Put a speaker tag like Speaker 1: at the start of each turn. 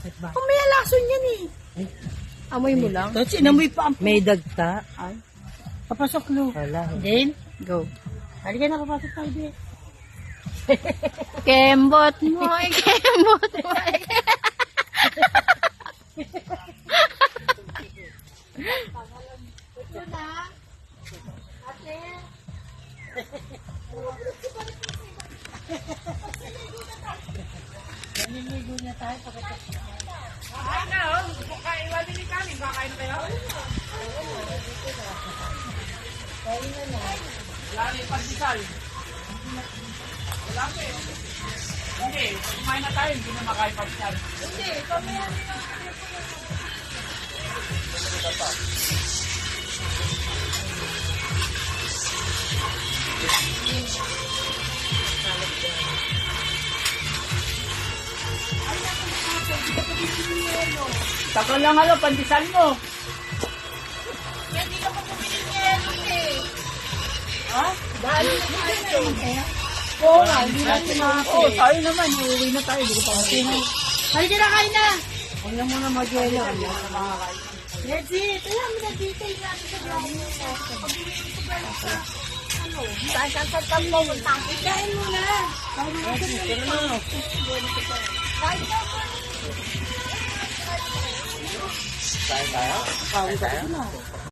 Speaker 1: Kung may alason yan eh.
Speaker 2: Amoy mo lang.
Speaker 1: Tapos inamoy pa ang...
Speaker 3: May dagta.
Speaker 1: Ay. Papasok, Lu.
Speaker 3: Wala.
Speaker 1: Din?
Speaker 2: Go.
Speaker 1: Halika na, papasok tayo din.
Speaker 2: Kembot mo, kembot mo.
Speaker 1: Naniligo na tayo pagkatapos. Kakain na, oh. Kakain, wala din kanin. Kakain na kayo? Kain na na. Wala rin pandesal. Wala pa eh. Hindi, kumain na tayo. Hindi na makain pandesal. Hindi, kami yan. Takal lang halo, pandesal mo. Hindi ka pa bumili ng yelo eh. Ha? Dahil na tayo. Oo nga, hindi natin makakit. Oo, tayo naman. Uuwi na tayo. Hindi ko pa makakit. Halika na, kain na. Huwag na muna mag-yelo. Hindi na makakain. Legit. Kaya mo na-detail natin sa gawin mo. Saan mo puntang? Kain mo na. Kain mo na. Kain mo na.
Speaker 3: Tayo tayo?
Speaker 1: Kain tayo na.